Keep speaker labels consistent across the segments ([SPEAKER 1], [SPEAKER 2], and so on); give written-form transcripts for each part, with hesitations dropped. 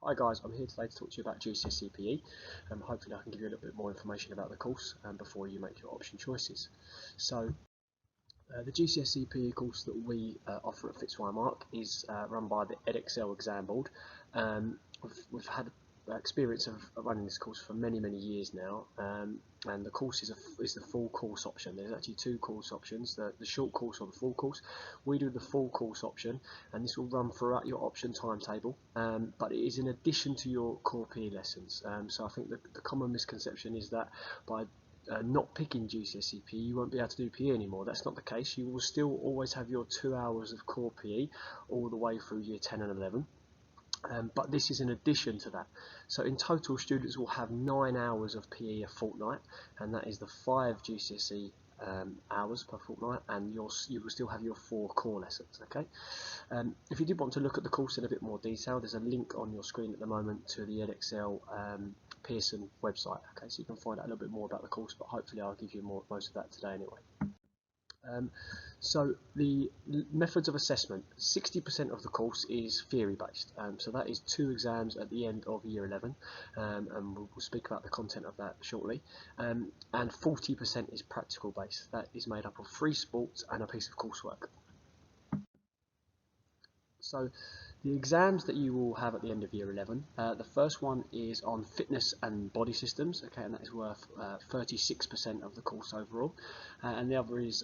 [SPEAKER 1] Hi guys, I'm here today to talk to you about GCSE PE. Hopefully I can give you a little bit more information about the course before you make your option choices. So the GCSE PE course that we offer at Fitz Wimarc is run by the Edexcel exam board. We've had experience of running this course for many years now, and the course is the full course option. There's actually two course options, the short course or the full course. We do the full course option, and this will run throughout your option timetable, but it is in addition to your core PE lessons. So I think the common misconception is that by not picking GCSE PE, you won't be able to do PE anymore. That's not the case. You will still always have your 2 hours of core PE all the way through year 10 and 11. But this is in addition to that. So in total, students will have 9 hours of PE a fortnight, and that is the 5 GCSE hours per fortnight, and you will still have your 4 core lessons. Okay. If you did want to look at the course in a bit more detail, there's a link on your screen at the moment to the Edexcel Pearson website. Okay, so you can find out a little bit more about the course, but hopefully I'll give you most of that today anyway. So the methods of assessment, 60% of the course is theory based, so that is 2 exams at the end of year 11, and we'll speak about the content of that shortly, and 40% is practical based. That is made up of 3 sports and a piece of coursework. So the exams that you will have at the end of year 11, the first one is on fitness and body systems, okay, and that is worth 36% of the course overall, and the other is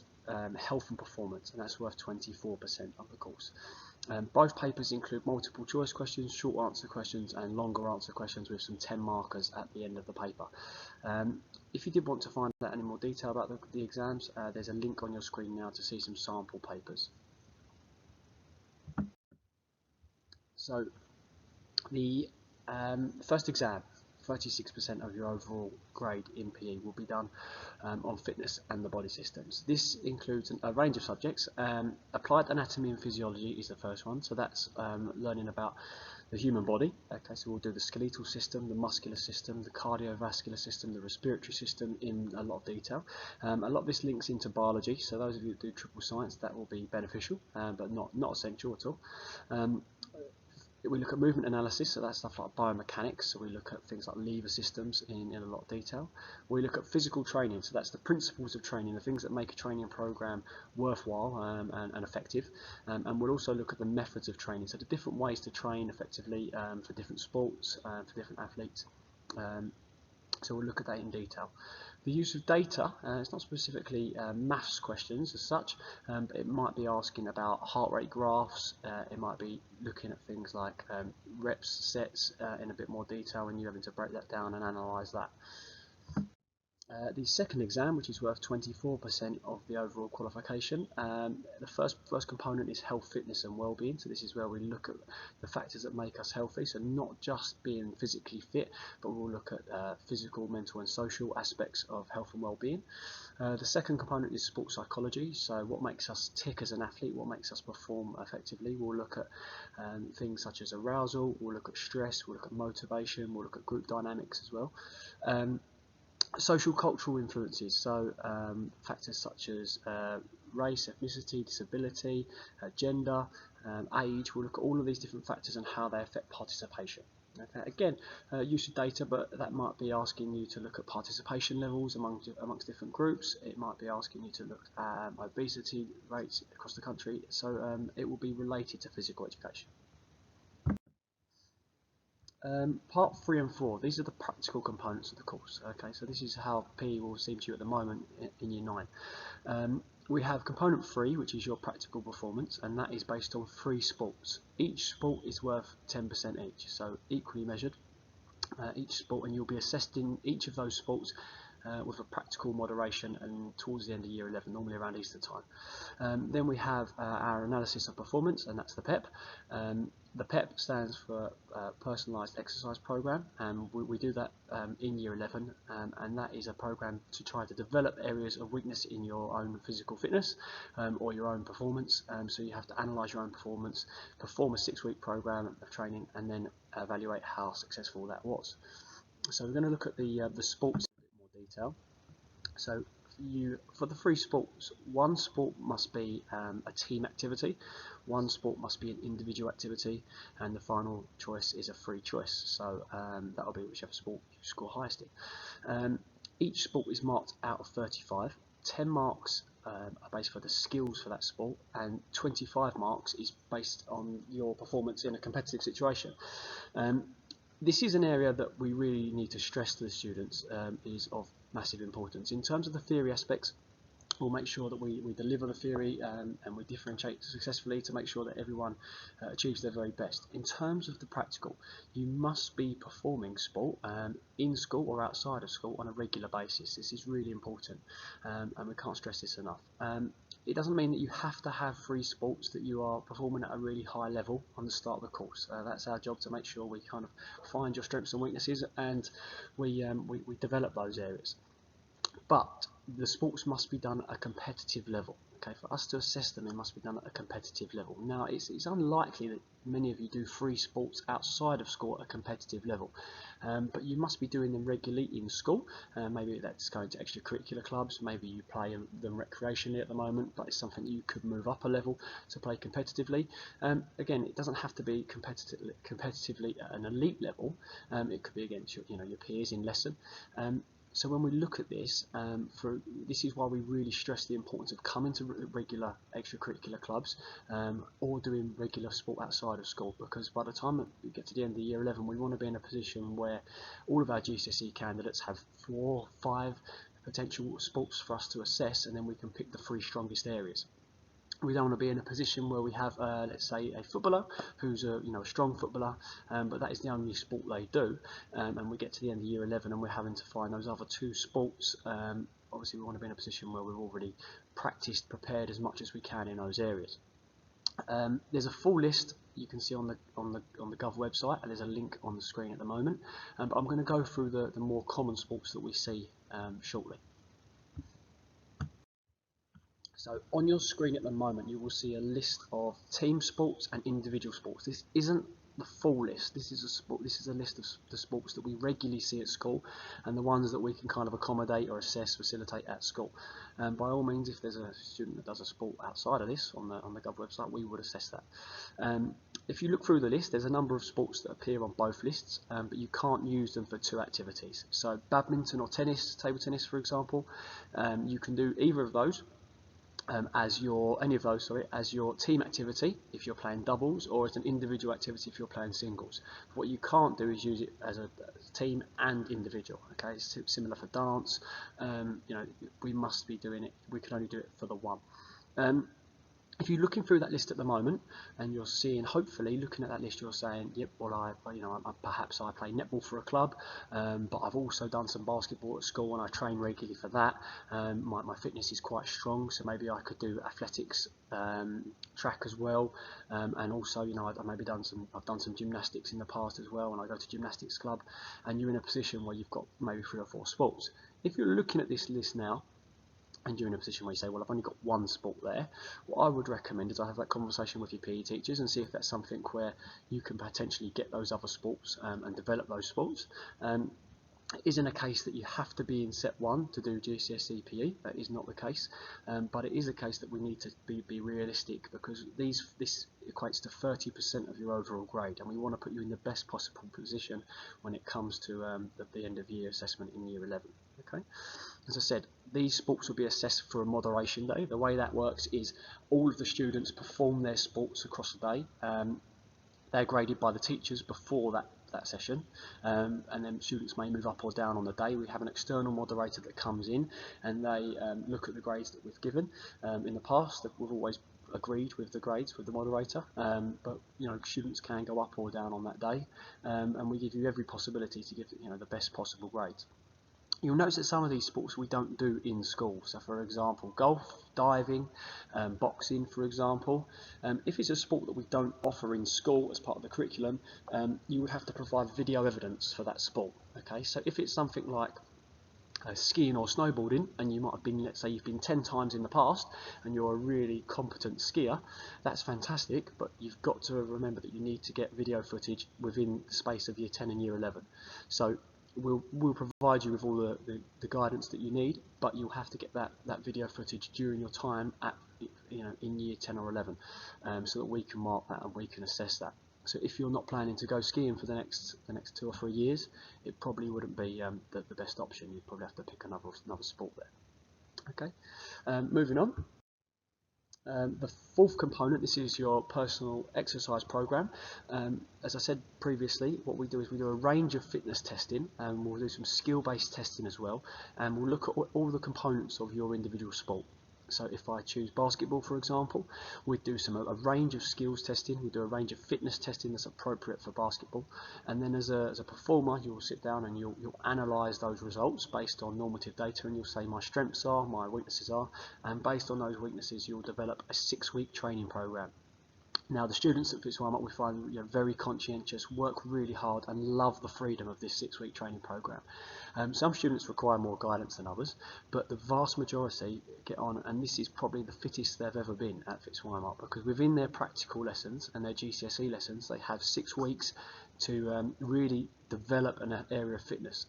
[SPEAKER 1] health and performance, and that's worth 24% of the course. Both papers include multiple choice questions, short answer questions and longer answer questions with some 10 markers at the end of the paper. If you did want to find out any more detail about the exams, there's a link on your screen now to see some sample papers. So the first exam, 36% of your overall grade in PE will be done on fitness and the body systems. This includes a range of subjects. Applied anatomy and physiology is the first one, so that's learning about the human body. Okay, so we'll do the skeletal system, the muscular system, the cardiovascular system, the respiratory system in a lot of detail. A lot of this links into biology, so those of you that do triple science, that will be beneficial, but not essential at all. We look at movement analysis, so that's stuff like biomechanics, so we look at things like lever systems in a lot of detail. We look at physical training, so that's the principles of training, the things that make a training program worthwhile and effective. And we'll also look at the methods of training, so the different ways to train effectively for different sports, for different athletes. So we'll look at that in detail. The use of data, it's not specifically maths questions as such, but it might be asking about heart rate graphs, it might be looking at things like reps, sets in a bit more detail, and you having to break that down and analyse that. The second exam, which is worth 24% of the overall qualification, the first component is health, fitness and well-being. So this is where we look at the factors that make us healthy, so not just being physically fit, but we'll look at physical, mental and social aspects of health and well-being. The second component is sports psychology, so what makes us tick as an athlete, what makes us perform effectively. We'll look at things such as arousal, we'll look at stress, we'll look at motivation, we'll look at group dynamics as well. Social cultural influences, so factors such as race, ethnicity, disability, gender, age. We'll look at all of these different factors and how they affect participation. Okay. Again, use of data, but that might be asking you to look at participation levels amongst different groups. It might be asking you to look at obesity rates across the country, so it will be related to physical education. Part 3 and 4, these are the practical components of the course. Okay, so this is how PE will seem to you at the moment in year 9. We have component 3, which is your practical performance, and that is based on 3 sports. Each sport is worth 10% each, so equally measured each sport, and you'll be assessed in each of those sports with a practical moderation and towards the end of year 11, normally around Easter time. Then we have our analysis of performance, and that's the PEP. The PEP stands for Personalised Exercise Programme, and we do that in year 11, and that is a programme to try to develop areas of weakness in your own physical fitness or your own performance. So you have to analyse your own performance, perform a 6-week programme of training, and then evaluate how successful that was. So we're going to look at the sports in a bit more detail. So for the three sports, one sport must be a team activity, one sport must be an individual activity, and the final choice is a free choice. So that'll be whichever sport you score highest in. Each sport is marked out of 35. 10 marks are based for the skills for that sport, and 25 marks is based on your performance in a competitive situation. This is an area that we really need to stress to the students, is of massive importance. In terms of the theory aspects, we'll make sure that we deliver the theory and we differentiate successfully to make sure that everyone achieves their very best. In terms of the practical, you must be performing sport in school or outside of school on a regular basis. This is really important, and we can't stress this enough. It doesn't mean that you have to have 3 sports that you are performing at a really high level on the start of the course. That's our job, to make sure we kind of find your strengths and weaknesses, and we develop those areas. But the sports must be done at a competitive level. Okay, for us to assess them, they must be done at a competitive level. Now, it's unlikely that many of you do 3 sports outside of school at a competitive level, but you must be doing them regularly in school. Maybe that's going to extracurricular clubs, maybe you play them recreationally at the moment, but it's something that you could move up a level to play competitively. Again, it doesn't have to be competitively at an elite level. It could be against your peers in lesson. So when we look at this, this is why we really stress the importance of coming to regular extracurricular clubs or doing regular sport outside of school, because by the time we get to the end of year 11, we want to be in a position where all of our GCSE candidates have 4 or 5 potential sports for us to assess, and then we can pick the 3 strongest areas. We don't want to be in a position where we have, let's say, a footballer who's a strong footballer, but that is the only sport they do, and we get to the end of year 11 and we're having to find those other 2 sports. Obviously, we want to be in a position where we've already prepared as much as we can in those areas. There's a full list you can see on the Gov website, and there's a link on the screen at the moment. But I'm going to go through the more common sports that we see shortly. So on your screen at the moment, you will see a list of team sports and individual sports. This isn't the full list. This is a list of the sports that we regularly see at school, and the ones that we can kind of accommodate or facilitate at school. By all means, if there's a student that does a sport outside of this on the Gov website, we would assess that. If you look through the list, there's a number of sports that appear on both lists, but you can't use them for 2 activities. So badminton or tennis, table tennis, for example, you can do either of those. As your team activity if you're playing doubles, or as an individual activity if you're playing singles. What you can't do is use it as a team and individual. Okay, it's similar for dance. We must be doing it. We can only do it for the one. If you're looking through that list at the moment and you're seeing, hopefully looking at that list, you're saying, yep, well, perhaps I play netball for a club, but I've also done some basketball at school and I train regularly for that. My fitness is quite strong, so maybe I could do athletics, track as well, and also, I've done some gymnastics in the past as well, and I go to gymnastics club. And you're in a position where you've got maybe 3 or 4 sports. If you're looking at this list now, and you're in a position where you say, well, I've only got 1 sport there, what I would recommend is I have that conversation with your PE teachers and see if that's something where you can potentially get those other sports and develop those sports. It isn't a case that you have to be in set 1 to do GCSE PE. That is not the case, but it is a case that we need to be realistic, because this equates to 30% of your overall grade, and we want to put you in the best possible position when it comes to the end of year assessment in year 11. Okay, as I said, these sports will be assessed for a moderation day. The way that works is all of the students perform their sports across the day. They're graded by the teachers before that session, and then students may move up or down on the day. We have an external moderator that comes in, and they look at the grades that we've given. In the past, we've always agreed with the grades with the moderator, but students can go up or down on that day, and we give you every possibility to give the best possible grades. You'll notice that some of these sports we don't do in school. So for example, golf, diving, boxing, for example. If it's a sport that we don't offer in school as part of the curriculum, you would have to provide video evidence for that sport. Okay, so if it's something like skiing or snowboarding, and you might have been, let's say you've been 10 times in the past and you're a really competent skier, that's fantastic, but you've got to remember that you need to get video footage within the space of year 10 and year 11. So we'll provide you with all the guidance that you need, but you'll have to get that video footage during your time at in year 10 or 11, so that we can mark that and we can assess that. So if you're not planning to go skiing for the next 2 or 3 years, it probably wouldn't be the best option. You'd probably have to pick another sport there. Okay, moving on. The fourth component, this is your personal exercise program. As I said previously, what we do is we do a range of fitness testing, and we'll do some skill-based testing as well, and we'll look at all the components of your individual sport. So if I choose basketball, for example, we'd do a range of skills testing, we do a range of fitness testing that's appropriate for basketball, and then as a performer, you'll sit down and you'll analyse those results based on normative data, and you'll say my strengths are, my weaknesses are, and based on those weaknesses you'll develop a 6-week training program. Now, the students at Fitz we find very conscientious, work really hard, and love the freedom of this 6-week training program. Some students require more guidance than others, but the vast majority get on, and this is probably the fittest they've ever been at Fitz because within their practical lessons and their GCSE lessons, they have 6 weeks to really develop an area of fitness.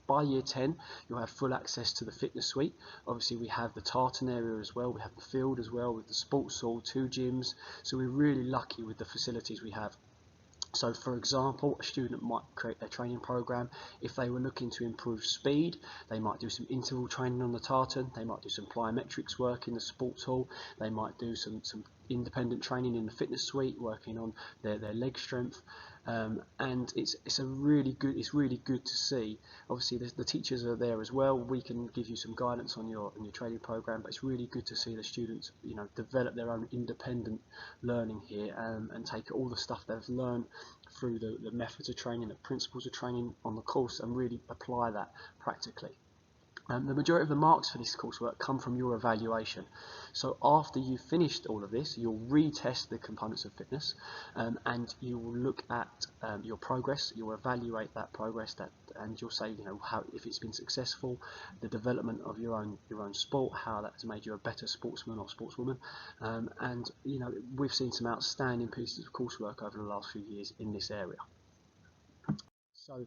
[SPEAKER 1] By year 10, you'll have full access to the fitness suite. Obviously, we have the tartan area as well, we have the field as well, with the sports hall, 2 gyms, so we're really lucky with the facilities we have. So for example, a student might create their training program. If they were looking to improve speed, they might do some interval training on the tartan, they might do some plyometrics work in the sports hall, they might do some independent training in the fitness suite, working on their leg strength. And it's really good to see. Obviously the teachers are there as well. We can give you some guidance on your training program, but it's really good to see the students develop their own independent learning here, and take all the stuff they've learned through the methods of training, the principles of training on the course, and really apply that practically. The majority of the marks for this coursework come from your evaluation. So after you've finished all of this, you'll retest the components of fitness, and you will look at your progress. You'll evaluate that progress, and you'll say, how, if it's been successful, the development of your own sport, how that has made you a better sportsman or sportswoman. And we've seen some outstanding pieces of coursework over the last few years in this area. So,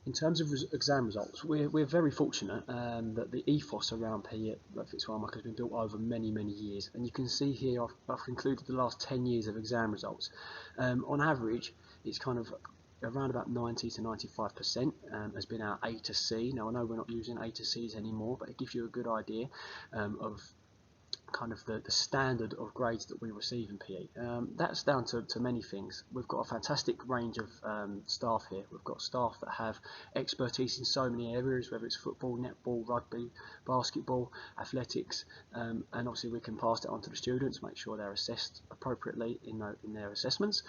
[SPEAKER 1] in terms of exam results, we're very fortunate that the ethos around PE at Fitz has been built over many years, and you can see here I've included the last 10 years of exam results. On average, it's kind of around about 90 to 95% has been our A to C. Now I know we're not using A to C's anymore, but it gives you a good idea of kind of the standard of grades that we receive in PE. That's down to many things. We've got a fantastic range of staff here. We've got staff that have expertise in so many areas, whether it's football, netball, rugby, basketball, athletics, and obviously we can pass that on to the students, make sure they're assessed appropriately in their assessments.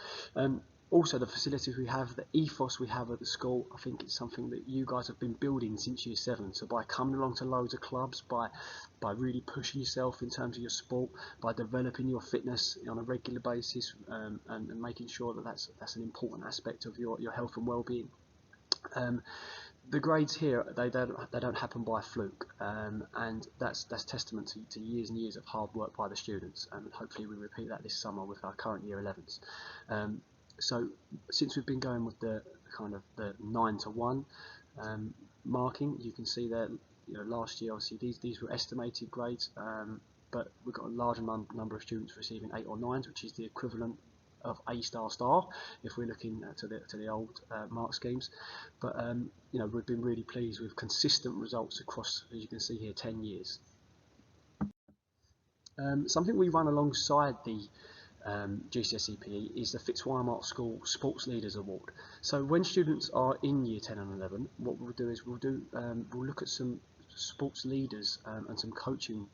[SPEAKER 1] Also, the facilities we have, the ethos we have at the school, I think it's something that you guys have been building since year 7. So by coming along to loads of clubs, by really pushing yourself in terms of your sport, by developing your fitness on a regular basis, and making sure that that's an important aspect of your health and well-being. The grades here, they don't happen by fluke, and that's testament to years and years of hard work by the students, and hopefully we repeat that this summer with our current year 11s. So since we've been going with the kind of the 9 to 1 marking, you can see that last year obviously these were estimated grades, but we've got a large number of students receiving 8 or 9s, which is the equivalent of A star if we're looking to the old mark schemes. But we've been really pleased with consistent results across, as you can see here, 10 years. Something we run alongside the GCSE PE is the Fitz School Sports Leaders Award. So when students are in year 10 and 11, what we'll do is we'll look at some sports leaders and some coaching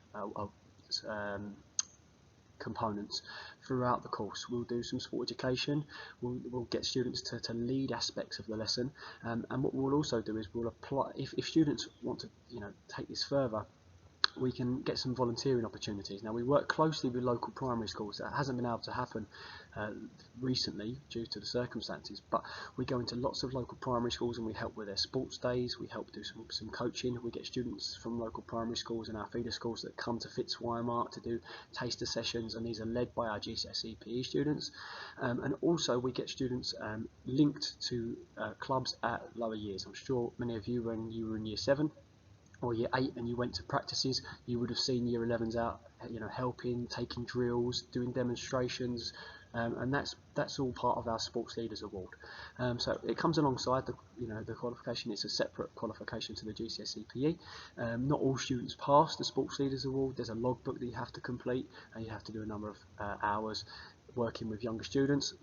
[SPEAKER 1] components throughout the course. We'll do some sport education, we'll get students to lead aspects of the lesson, and what we'll also do is we'll apply, if students want to take this further, we can get some volunteering opportunities. Now, we work closely with local primary schools. That hasn't been able to happen recently due to the circumstances, but we go into lots of local primary schools and we help with their sports days. We help do some coaching. We get students from local primary schools and our feeder schools that come to Fitz Wimarc to do taster sessions, and these are led by our GCSE PE students. And also we get students linked to clubs at lower years. I'm sure many of you, when you were in year 7 or year 8 and you went to practices, you would have seen year 11s out, helping, taking drills, doing demonstrations, and that's all part of our Sports Leaders Award. So it comes alongside the qualification. It's a separate qualification to the GCSE PE. Not all students pass the Sports Leaders Award. There's a logbook that you have to complete, and you have to do a number of hours working with younger students.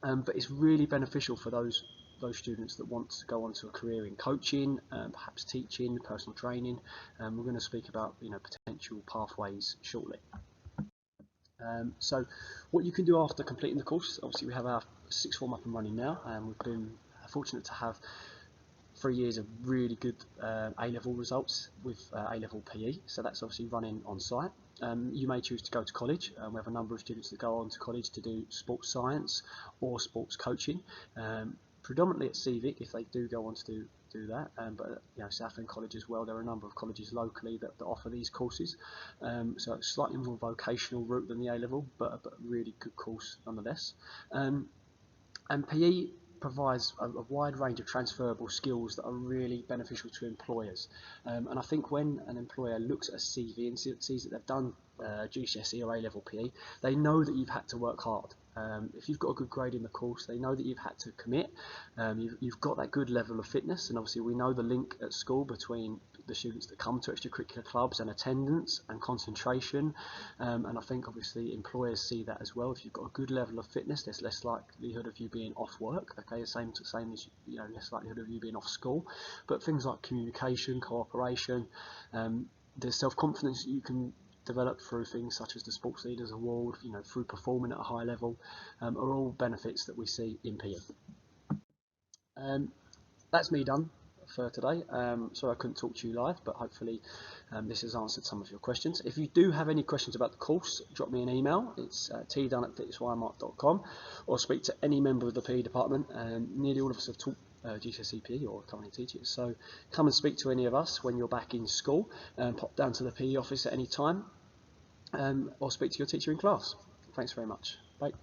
[SPEAKER 1] But it's really beneficial for those students that want to go on to a career in coaching, perhaps teaching, personal training. We're going to speak about potential pathways shortly. So what you can do after completing the course, obviously we have our sixth form up and running now, and we've been fortunate to have 3 years of really good A-level results with A-level PE, so that's obviously running on site. You may choose to go to college. We have a number of students that go on to college to do sports science or sports coaching, predominantly at CVIC if they do go on to do that, but Southend College as well. There are a number of colleges locally that offer these courses, so it's slightly more vocational route than the A-level, but a really good course nonetheless. And PE provides a wide range of transferable skills that are really beneficial to employers, and I think when an employer looks at a CV and sees that they've done GCSE or A-level PE, they know that you've had to work hard. If you've got a good grade in the course, they know that you've had to commit. You've got that good level of fitness, and obviously we know the link at school between the students that come to extracurricular clubs and attendance and concentration, and I think obviously employers see that as well. If you've got a good level of fitness, there's less likelihood of you being off work. Okay, same as less likelihood of you being off school. But things like communication, cooperation, there's self-confidence that you can develop through things such as the Sports Leaders Award, through performing at a high level, are all benefits that we see in PE. That's me done for today. Sorry I couldn't talk to you live, but hopefully this has answered some of your questions. If you do have any questions about the course, drop me an email. It's tdunn@fitzwimarc.com, or speak to any member of the PE department. Nearly all of us have taught GCSE PE or currently teach it, so come and speak to any of us when you're back in school, and pop down to the PE office at any time, or speak to your teacher in class. Thanks very much. Bye.